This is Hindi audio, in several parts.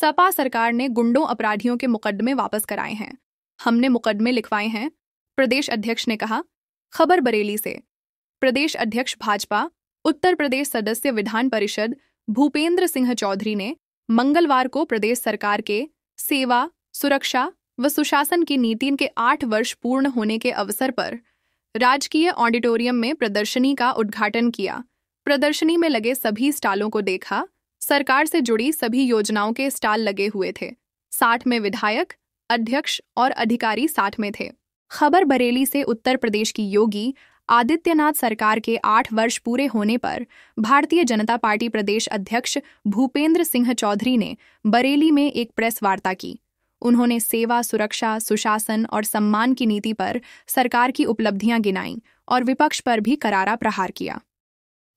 सपा सरकार ने गुंडों अपराधियों के मुकदमे वापस कराए हैं। हमने मुकदमे लिखवाए हैं, प्रदेश अध्यक्ष ने कहा। खबर बरेली से। प्रदेश अध्यक्ष भाजपा उत्तर प्रदेश सदस्य विधान परिषद भूपेंद्र सिंह चौधरी ने मंगलवार को प्रदेश सरकार के सेवा, सुरक्षा व सुशासन की नीति के 8 वर्ष पूर्ण होने के अवसर पर राजकीय ऑडिटोरियम में प्रदर्शनी का उद्घाटन किया। प्रदर्शनी में लगे सभी स्टॉलों को देखा। सरकार से जुड़ी सभी योजनाओं के स्टॉल लगे हुए थे। 60 में विधायक, अध्यक्ष और अधिकारी साथ में थे। खबर बरेली से। उत्तर प्रदेश की योगी आदित्यनाथ सरकार के 8 वर्ष पूरे होने पर भारतीय जनता पार्टी प्रदेश अध्यक्ष भूपेंद्र सिंह चौधरी ने बरेली में एक प्रेस वार्ता की। उन्होंने सेवा, सुरक्षा, सुशासन और सम्मान की नीति पर सरकार की उपलब्धियां गिनाईं और विपक्ष पर भी करारा प्रहार किया।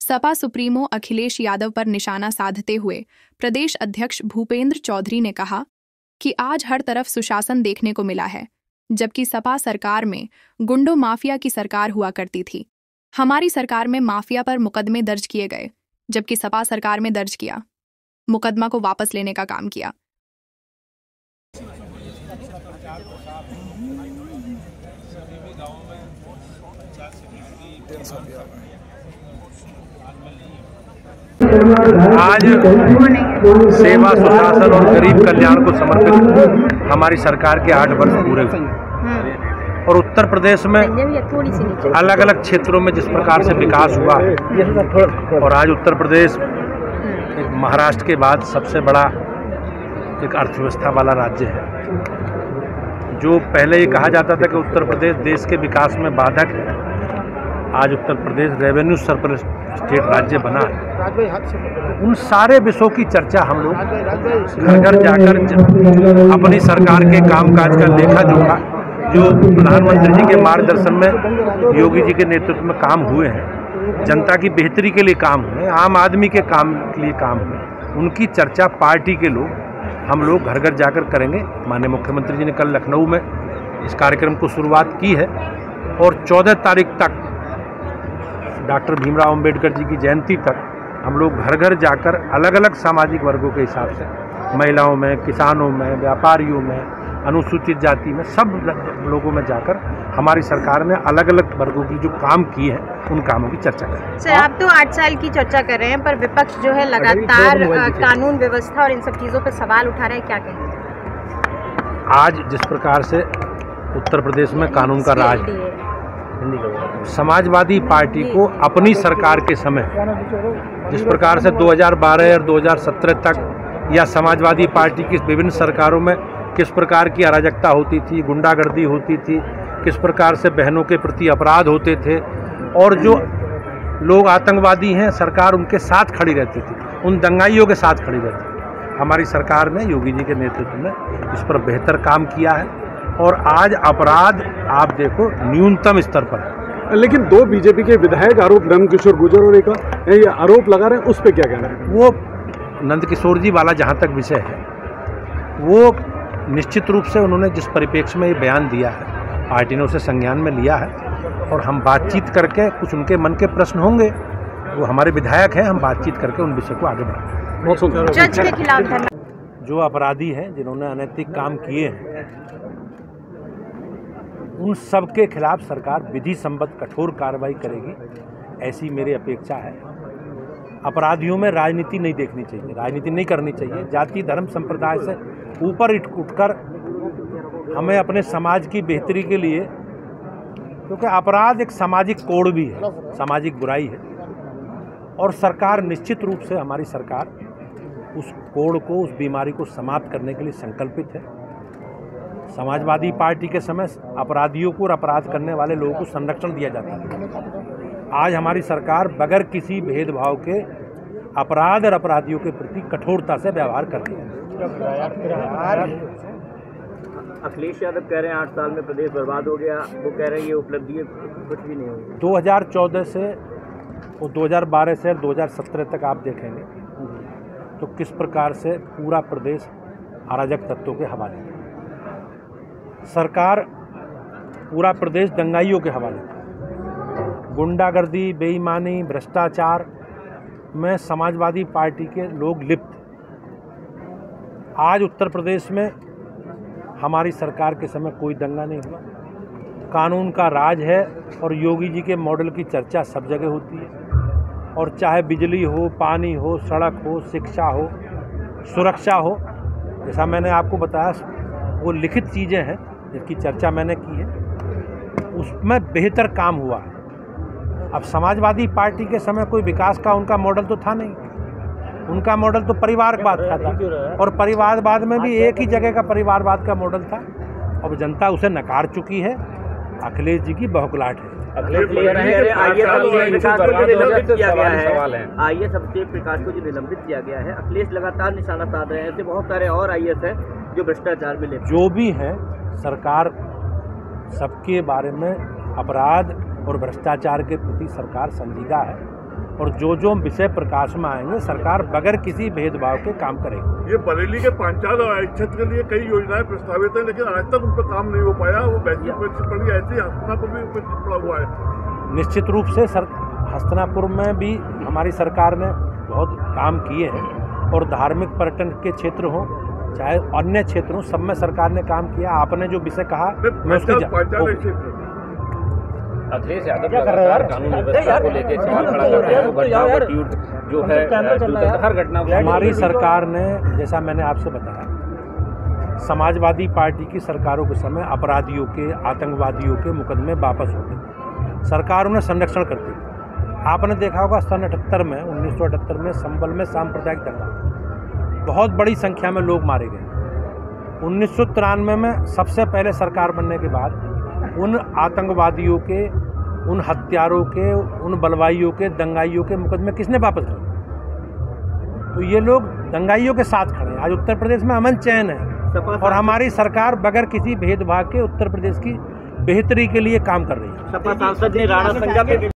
सपा सुप्रीमो अखिलेश यादव पर निशाना साधते हुए प्रदेश अध्यक्ष भूपेंद्र चौधरी ने कहा कि आज हर तरफ सुशासन देखने को मिला है, जबकि सपा सरकार में गुंडों माफिया की सरकार हुआ करती थी। हमारी सरकार में माफिया पर मुकदमे दर्ज किए गए, जबकि सपा सरकार में दर्ज किया मुकदमा को वापस लेने का काम किया। आज सेवा, सुशासन और गरीब कल्याण को समर्पित हमारी सरकार के 8 वर्ष पूरे हुए और उत्तर प्रदेश में अलग अलग क्षेत्रों में जिस प्रकार से विकास हुआ है और आज उत्तर प्रदेश एक महाराष्ट्र के बाद सबसे बड़ा एक अर्थव्यवस्था वाला राज्य है। जो पहले ये कहा जाता था कि उत्तर प्रदेश देश के विकास में बाधक है, आज Uttar Pradesh revenue surplus state राज्य बना है। उन सारे विषयों की चर्चा हम लोग घर घर जाकर अपनी सरकार के कामकाज का लेखा जोखा जो प्रधानमंत्री जी के मार्गदर्शन में योगी जी के नेतृत्व में काम हुए हैं, जनता की बेहतरी के लिए काम हुए, आम आदमी के काम के लिए काम हुए, उनकी चर्चा पार्टी के लोग हम लोग घर घर जाकर करेंगे। माननीय मुख्यमंत्री जी ने कल लखनऊ में इस कार्यक्रम को शुरुआत की है और 14 तारीख तक डॉक्टर भीमराव अंबेडकर जी की जयंती तक हम लोग घर घर जाकर अलग अलग सामाजिक वर्गों के हिसाब से, महिलाओं में, किसानों में, व्यापारियों में, अनुसूचित जाति में, सब लोगों में जाकर हमारी सरकार ने अलग अलग वर्गों की जो काम किए हैं उन कामों की चर्चा करें। सर, आप तो 8 साल की चर्चा कर रहे हैं, पर विपक्ष जो है लगातार कानून व्यवस्था और इन सब चीज़ों पर सवाल उठा रहा है, क्या कहेंगे? आज जिस प्रकार से उत्तर प्रदेश में कानून का राज है, समाजवादी पार्टी को अपनी सरकार के समय जिस प्रकार से 2012 और 2017 तक या समाजवादी पार्टी की विभिन्न सरकारों में किस प्रकार की अराजकता होती थी, गुंडागर्दी होती थी, किस प्रकार से बहनों के प्रति अपराध होते थे और जो लोग आतंकवादी हैं सरकार उनके साथ खड़ी रहती थी, उन दंगाइयों के साथ खड़ी रहती थी। हमारी सरकार ने योगी जी के नेतृत्व में इस पर बेहतर काम किया है और आज अपराध आप देखो न्यूनतम स्तर पर है। लेकिन 2 बीजेपी के विधायक आरोप नंदकिशोर गुर्जर और एक आरोप लगा रहे हैं, उस पर क्या कहना है? वो नंदकिशोर जी वाला जहाँ तक विषय है, वो निश्चित रूप से उन्होंने जिस परिप्रेक्ष्य में ये बयान दिया है, पार्टी ने उसे संज्ञान में लिया है और हम बातचीत करके कुछ उनके मन के प्रश्न होंगे, वो हमारे विधायक हैं, हम बातचीत करके उन विषय को आगे बढ़ाएंगे। जज के खिलाफ जो अपराधी हैं, जिन्होंने अनैतिक काम किए हैं, उन सब के खिलाफ सरकार विधि सम्मत कठोर कार्रवाई करेगी, ऐसी मेरी अपेक्षा है। अपराधियों में राजनीति नहीं देखनी चाहिए, राजनीति नहीं करनी चाहिए। जाति, धर्म, संप्रदाय से ऊपर उठकर हमें अपने समाज की बेहतरी के लिए, क्योंकि अपराध एक सामाजिक कोड भी है, सामाजिक बुराई है और सरकार निश्चित रूप से, हमारी सरकार उस कोड को, उस बीमारी को समाप्त करने के लिए संकल्पित है। समाजवादी पार्टी के समय अपराधियों को और अपराध करने वाले लोगों को संरक्षण दिया जाता है। आज हमारी सरकार बगैर किसी भेदभाव के अपराध और अपराधियों के प्रति कठोरता से व्यवहार कर रही है। अखिलेश यादव कह रहे हैं 8 साल में प्रदेश बर्बाद हो गया, वो कह रहे हैं ये उपलब्धि कुछ भी नहीं हुई। 2014 से और 2012 से 2017 तक आप देखेंगे तो किस प्रकार से पूरा प्रदेश अराजक तत्वों के हवाले है। सरकार पूरा प्रदेश दंगाइयों के हवाले है। गुंडागर्दी, बेईमानी, भ्रष्टाचार में समाजवादी पार्टी के लोग लिप्त। आज उत्तर प्रदेश में हमारी सरकार के समय कोई दंगा नहीं हुआ। कानून का राज है और योगी जी के मॉडल की चर्चा सब जगह होती है। और चाहे बिजली हो, पानी हो, सड़क हो, शिक्षा हो, सुरक्षा हो, जैसा मैंने आपको बताया वो लिखित चीज़ें हैं जिसकी चर्चा मैंने की है, उसमें बेहतर काम हुआ है। अब समाजवादी पार्टी के समय कोई विकास का उनका मॉडल तो था नहीं, उनका मॉडल तो परिवारवाद का था और परिवारवाद में भी एक ही जगह का परिवारवाद का मॉडल था। अब जनता उसे नकार चुकी है। अखिलेश जी की बहुकलाहट है। आईएएस अभिषेक प्रकाश को जो निलंबित किया गया है, अखिलेश लगातार निशाना साध रहे हैं। ऐसे बहुत सारे और आईएएस हैं जो भ्रष्टाचार में लिप्त। जो भी हैं, सरकार सबके बारे में अपराध और भ्रष्टाचार के प्रति सरकार संजीदा है और जो विषय प्रकाश में आएंगे सरकार बगैर किसी भेदभाव के काम करेगी। ये बरेली के पांचाल क्षेत्र के लिए कई योजनाएं प्रस्तावित हैं, लेकिन आज तक उन पर काम नहीं हो पाया। वो वैसी पड़ी ऐसी हस्तिनापुर भी पड़ा हुआ है। निश्चित रूप से हस्तिनापुर में भी हमारी सरकार ने बहुत काम किए हैं और धार्मिक पर्यटन के क्षेत्र हों चाहे अन्य क्षेत्र हों, सब में सरकार ने काम किया। आपने जो विषय कहा मैं उसकी अखिलेश यादव लगातार कानून व्यवस्था को लेकर सवाल खड़ा कर रहे हैं। जो है हर घटना हमारी सरकार ने, जैसा मैंने आपसे बताया, समाजवादी पार्टी की सरकारों के समय अपराधियों के, आतंकवादियों के मुकदमे वापस होते थे, सरकार उन्हें संरक्षण करती थी। आपने देखा होगा सन 1978 में संभल में सांप्रदायिक दंगा, बहुत बड़ी संख्या में लोग मारे गए। 1993 में सबसे पहले सरकार बनने के बाद उन आतंकवादियों के, उन हत्यारों के, उन बलवाइयों के, दंगाइयों के मुकदमे किसने वापस लिए? तो ये लोग दंगाइयों के साथ खड़े हैं। आज उत्तर प्रदेश में अमन चैन है और हमारी सरकार बगैर किसी भेदभाव के उत्तर प्रदेश की बेहतरी के लिए काम कर रही है। सपा सांसद ने राणा संघा पे